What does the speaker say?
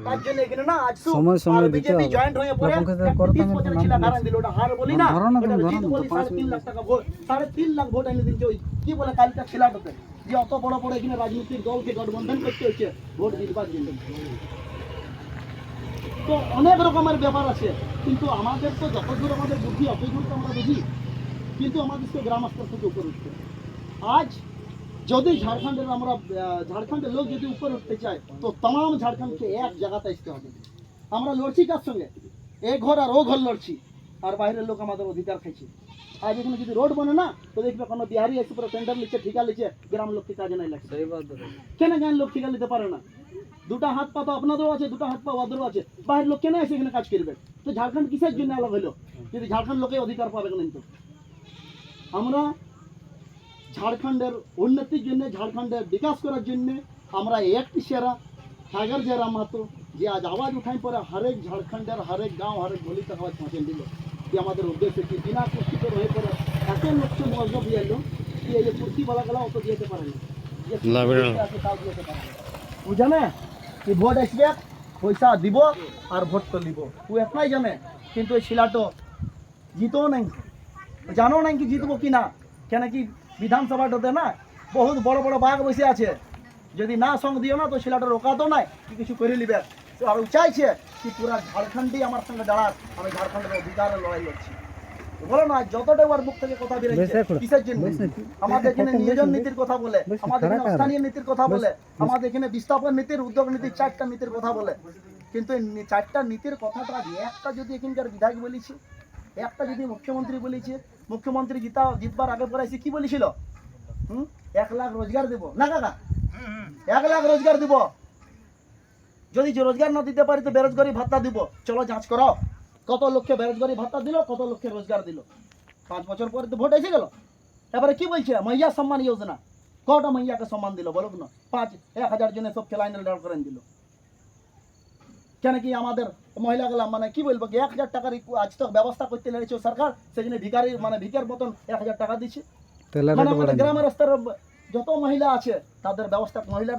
তার জন্য এখানে না আজ সময় সময় দিতে বিজেপি হবে। জয়েন্ট হয়ে পড়ে লোককে তো করতে 30 বছরের ছিল কারণ দিল ওটা হার বলি না ধরো না, ওটা ধরো জিত না, বলি তো 3.5 লাখ টাকা ভোট 3.5 লাখ ভোট এনে দিচ্ছে ওই কি বলে কালকা ছেলেটাতে যে অত বড় বড় এখানে রাজনৈতিক দলকে গঠবন্ধন করতে হচ্ছে ভোট জিতবার জন্য। তো অনেক রকমের ব্যাপার আছে, কিন্তু আমাদের তো যতদূর আমাদের বুদ্ধি অতদূর তো আমরা বুঝি, কিন্তু আমাদেরকে গ্রাম স্তর থেকে উপরে উঠতে হবে। আজ যদি ঝাড়খণ্ডের আমরা ঝাড়খণ্ডের লোক যদি উপরে উঠতে চায় তো तमाम ঝাড়খণ্ডকে এক জায়গাতে আসতে হবে। আমরা লড়ছি কার সঙ্গে? এ ঘর আর ও ঘর লড়ছি, আর বাইরের লোক আমাদের অধিকার খাইছে। আজ এখানে যদি রোড বনে না তো দেখবে কোনো বিহারি এসে পুরো টেন্ডার লিখছে, ঠিকা লিখছে, গ্রাম লোককে কাজে নাই লাগছে। কেন গ্রাম লোক ঠিকা নিতে পারে না? দুটা হাত পা তো আপনাদেরও আছে, দুটা হাত পা ওদেরও আছে, বাইরের লোক কেন এসে এখানে কাজ করবে? তো ঝাড়খণ্ড কিসের জন্য আলাদা হলো যদি ঝাড়খণ্ড লোকে অধিকার পাবে না? কিন্তু আমরা ঝাড়খণ্ডের উন্নতির জন্য, ঝাড়খণ্ডের বিকাশ করার জন্য আমরা একটি সেরা টাইগার জয়রাম মাহাতো যে আজ আওয়াজ উঠাই পরে হরেক ঝাড়খণ্ডের হরেক গাঁও হরেক গলিতে আওয়াজ পৌঁছে দিল যে আমাদের উদ্দেশ্য কি বিনা কুস্তিতে হয়ে পড়ে এত লোককে মজা দিয়ে এলো কি এই যে কুস্তি বলা গেলা অত দিতে পারে না, বুঝে না কি ভোট আসবে পয়সা দিব আর ভোট তো নিব, ও একলাই জানে। কিন্তু ওই শিলাটো জিতও নাই, জানো নাই কি জিতবো কি না। কেন কি বিধানসভাটাতে না বহুত বড় বড় বাঘ বসে আছে, যদি না সঙ্গ দিও না তো শিলাটা রোকাতো নাই কি কিছু করে নিবে। তো আর চাইছে কি পুরা ঝাড়খণ্ডই আমার সঙ্গে দাঁড়াক, আমি ঝাড়খণ্ডের অধিকারের লড়াই লড়ছি। বলো না যতটা ওর মুখ থেকে কথা বেরোচ্ছে কিসের জন্য? আমাদের এখানে নিয়োজন নীতির কথা বলে, আমাদের এখানে স্থানীয় নীতির কথা বলে, আমাদের এখানে বিস্তাপন নীতির, উদ্যোগ নীতির, 4টা নীতির কথা বলে। কিন্তু এই 4টা নীতির কথাটা একটা যদি এখানকার বিধায়ক বলেছে, একটা যদি মুখ্যমন্ত্রী বলেছে, মুখ্যমন্ত্রী জিতবার আগে পরে এসে কি বলেছিল? 1 লাখ রোজগার দেব না কাকা, 1 লাখ রোজগার দিব, যদি রোজগার না দিতে পারি তো বেরোজগারি ভাতা দিব। চলো যাচ করো কত লোককে বেরোজগারি ভাতা দিল, কত লোককে রোজগার দিল। 5 বছর পরে তো ভোট এসে গেল। এবারে কি বলছে মাইয়া সম্মান যোজনা, কটা মাইয়াকে সম্মান দিল বলো না? 1,000 জনে সব খেলায় দাঁড় করেন দিল। কেন কি আমাদের মহিলাগুলা মানে কি বলবো কি 1,000 টাকার আজ তো ব্যবস্থা করতে লেগেছে সরকার, সেখানে ভিখারি মানে ভিকার মতন 1,000 টাকা দিচ্ছে। মানে আমাদের গ্রামের স্তরের যত মহিলা আছে তাদের ব্যবস্থা মহিলাদের